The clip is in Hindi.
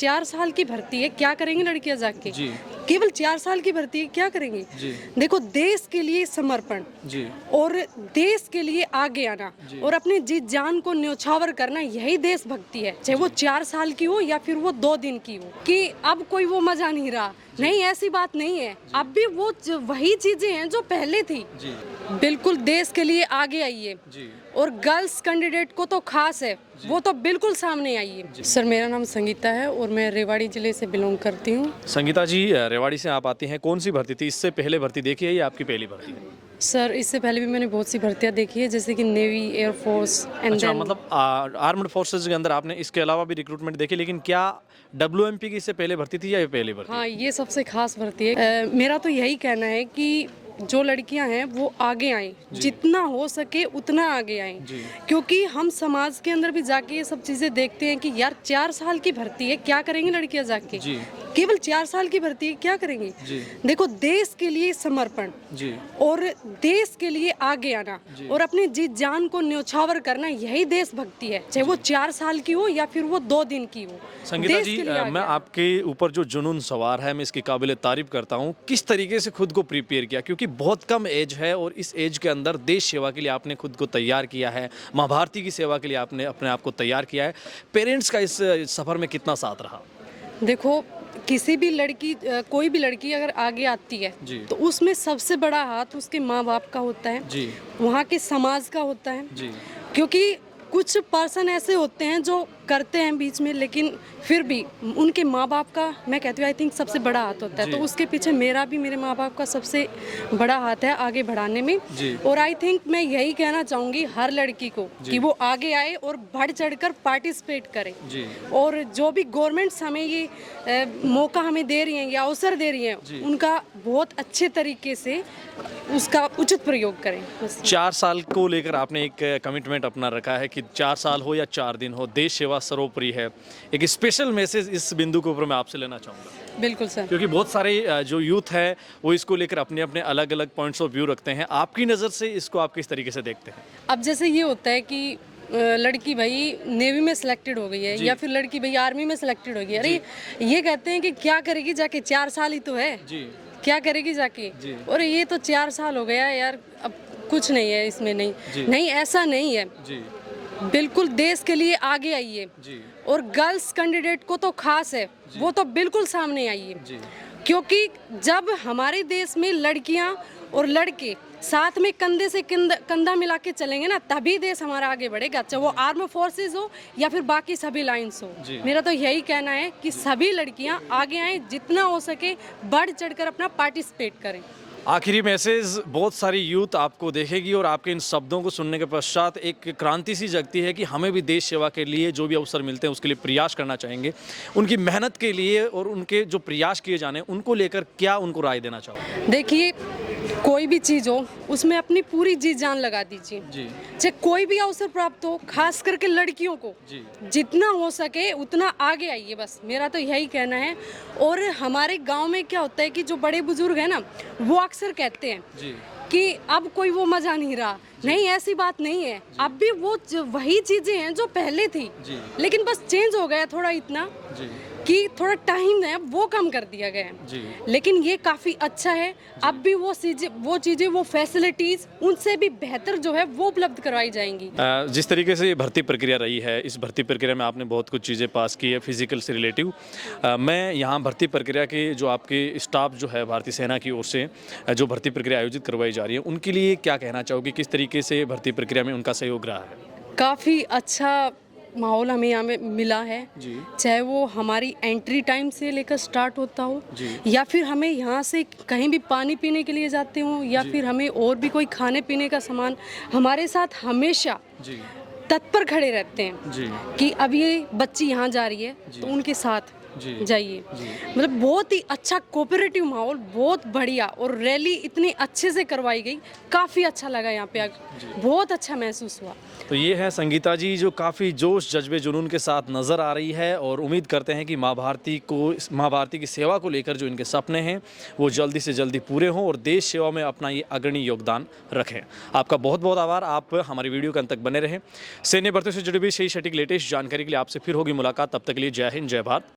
4 साल की भर्ती है, क्या करेंगी लड़कियां जाके? जी केवल 4 साल की भर्ती है, क्या करेंगी? जी देखो, देश के लिए समर्पण जी और देश के लिए आगे आना और अपनी जी जान को न्यौछावर करना, यही देशभक्ति है। चाहे वो 4 साल की हो या फिर वो 2 दिन की हो। कि अब कोई वो मजा नहीं रहा, नहीं, ऐसी बात नहीं है। अब भी वो वही चीजें हैं जो पहले थी। जी बिल्कुल देश के लिए आगे आइए जी और गर्ल्स कैंडिडेट को तो खास है, वो तो बिल्कुल सामने आइए। सर, मेरा नाम संगीता है और मैं रेवाड़ी जिले से बिलोंग करती हूँ। संगीता जी, रेवाड़ी से आप आती हैं, कौन सी भर्ती थी? इससे पहले भर्ती देखी है या आपकी पहली भर्ती है? सर, इससे पहले भी मैंने बहुत सी भर्तियां देखी है, जैसे कि नेवी, एयरफोर्स एंड अच्छा, देन मतलब आर्म्ड फोर्सेज के अंदर आपने इसके अलावा भी रिक्रूटमेंट देखी, लेकिन क्या WMP की इससे पहले भर्ती थी या ये पहली भर्ती? हाँ, ये सबसे खास भर्ती है। मेरा तो यही कहना है कि जो लड़कियां हैं वो आगे आएं, जितना हो सके उतना आगे आएं, क्योंकि हम समाज के अंदर भी जाके ये सब चीजें देखते हैं कि यार 4 साल की भर्ती है, क्या करेंगी लड़कियां जाके? जी केवल 4 साल की भर्ती है, क्या करेंगी? जी देखो, देश के लिए समर्पण जी और देश के लिए आगे आना और अपनी जी जान को न्यौछावर करना, यही देशभक्ति है। चाहे वो 4 साल की हो या फिर वो 2 दिन की हो। संगीता देश जी, के लिए आगे मैं आना। आपके ऊपर जो जुनून सवार है, मैं इसकी काबिल तारीफ करता हूँ। किस तरीके से खुद को प्रिपेयर किया, क्योंकि बहुत कम एज है और इस एज के अंदर देश सेवा के लिए आपने खुद को तैयार किया है, माँ भारती की सेवा के लिए आपने अपने आप को तैयार किया है। पेरेंट्स का इस सफ़र में कितना साथ रहा? देखो, किसी भी लड़की, कोई भी लड़की अगर आगे आती है जी तो उसमें सबसे बड़ा हाथ उसके माँ बाप का होता है, जी वहाँ के समाज का होता है। जी क्योंकि कुछ पर्सन ऐसे होते हैं जो करते हैं बीच में, लेकिन फिर भी उनके माँ बाप का, मैं कहती हूँ, आई थिंक सबसे बड़ा हाथ होता है। जी। तो उसके पीछे मेरा भी, मेरे माँ बाप का सबसे बड़ा हाथ है आगे बढ़ाने में। जी। और आई थिंक मैं यही कहना चाहूँगी हर लड़की को कि वो आगे आए और बढ़ चढ़कर पार्टिसिपेट करे। जी और जो भी गवर्नमेंट्स हमें ये मौका हमें दे रही हैं या अवसर दे रही हैं, उनका बहुत अच्छे तरीके से उसका उचित प्रयोग करें। बस। 4 साल को लेकर आपने एक कमिटमेंट अपना रखा है कि 4 साल हो या 4 दिन हो, देश सेवा सर्वोपरि है। एक स्पेशल मैसेज इस बिंदु के ऊपर मैं आपसे लेना चाहूँगा, बिल्कुल सर। क्योंकि बहुत सारे जो यूथ है वो इसको लेकर अपने अपने अलग अलग पॉइंट्स ऑफ व्यू रखते हैं। आपकी नज़र से इसको आप किस तरीके से देखते हैं? अब जैसे ये होता है कि लड़की भाई नेवी में सिलेक्टेड हो गई है या फिर लड़की भाई आर्मी में सिलेक्टेड हो गई है। अरे, ये कहते हैं कि क्या करेगी जाके, 4 साल ही तो है, जी क्या करेगी जाके? और ये तो 4 साल हो गया यार, अब कुछ नहीं है इसमें। नहीं नहीं, ऐसा नहीं है। जी बिल्कुल देश के लिए आगे आइए जी और गर्ल्स कैंडिडेट को तो खास है, वो तो बिल्कुल सामने आइए। जी क्योंकि जब हमारे देश में लड़कियां और लड़के साथ में कंधे से कंधा मिला के चलेंगे ना, तभी देश हमारा आगे बढ़ेगा, चाहे वो आर्म फोर्सेस हो या फिर बाकी सभी लाइंस हो। मेरा तो यही कहना है कि सभी लड़कियां आगे आएं, जितना हो सके बढ़ चढ़कर अपना पार्टिसिपेट करें। आखिरी मैसेज, बहुत सारी यूथ आपको देखेगी और आपके इन शब्दों को सुनने के पश्चात एक क्रांति सी जगती है कि हमें भी देश सेवा के लिए जो भी अवसर मिलते हैं उसके लिए प्रयास करना चाहेंगे। उनकी मेहनत के लिए और उनके जो प्रयास किए जाने उनको लेकर क्या उनको राय देना चाहोगे? देखिए, कोई भी चीज़ हो उसमें अपनी पूरी जी जान लगा दीजिए। जी चाहे कोई भी अवसर प्राप्त हो, खास करके लड़कियों को जी जितना हो सके उतना आगे आइए, बस मेरा तो यही कहना है। और हमारे गांव में क्या होता है कि जो बड़े बुजुर्ग हैं ना, वो अक्सर कहते हैं जी कि अब कोई वो मजा नहीं रहा, नहीं, ऐसी बात नहीं है। अब भी वो वही चीजें हैं जो पहले थी, लेकिन बस चेंज हो गया थोड़ा, इतना जी कि थोड़ा टाइम है वो कम कर दिया गया है। जी लेकिन ये काफ़ी अच्छा है। अब भी वो चीज़ें वो फैसिलिटीज़ उनसे भी बेहतर जो है वो उपलब्ध करवाई जाएंगी। जिस तरीके से ये भर्ती प्रक्रिया रही है, इस भर्ती प्रक्रिया में आपने बहुत कुछ चीज़ें पास की है फिजिकल से रिलेटिव। मैं यहाँ भर्ती प्रक्रिया के जो आपके स्टाफ जो है भारतीय सेना की ओर से जो भर्ती प्रक्रिया आयोजित करवाई जा रही है, उनके लिए क्या कहना चाहोगे? किस तरीके से भर्ती प्रक्रिया में उनका सहयोग रहा है? काफ़ी अच्छा माहौल हमें यहाँ में मिला है। जी चाहे वो हमारी एंट्री टाइम से लेकर स्टार्ट होता हो, जी या फिर हमें यहाँ से कहीं भी पानी पीने के लिए जाते हो, या फिर हमें और भी कोई खाने पीने का सामान, हमारे साथ हमेशा जी तत्पर खड़े रहते हैं जी कि अब ये बच्ची यहाँ जा रही है तो उनके साथ जी जाइए। जी मतलब बहुत ही अच्छा कोऑपरेटिव माहौल, बहुत बढ़िया। और रैली इतनी अच्छे से करवाई गई, काफ़ी अच्छा लगा यहाँ पे आकर, बहुत अच्छा महसूस हुआ। तो ये है संगीता जी, जो काफ़ी जोश जज्बे जुनून के साथ नज़र आ रही है, और उम्मीद करते हैं कि माँ भारती की सेवा को लेकर जो इनके सपने हैं वो जल्दी से जल्दी पूरे हों और देश सेवा में अपना ये अग्रणी योगदान रखें। आपका बहुत बहुत आभार, आप हमारी वीडियो के अंत तक बने रहें। सैन्य भर्तियों से जुड़ी हुई सही सटीक लेटेस्ट जानकारी के लिए आपसे फिर होगी मुलाकात। तब तक के लिए जय हिंद, जय भारत।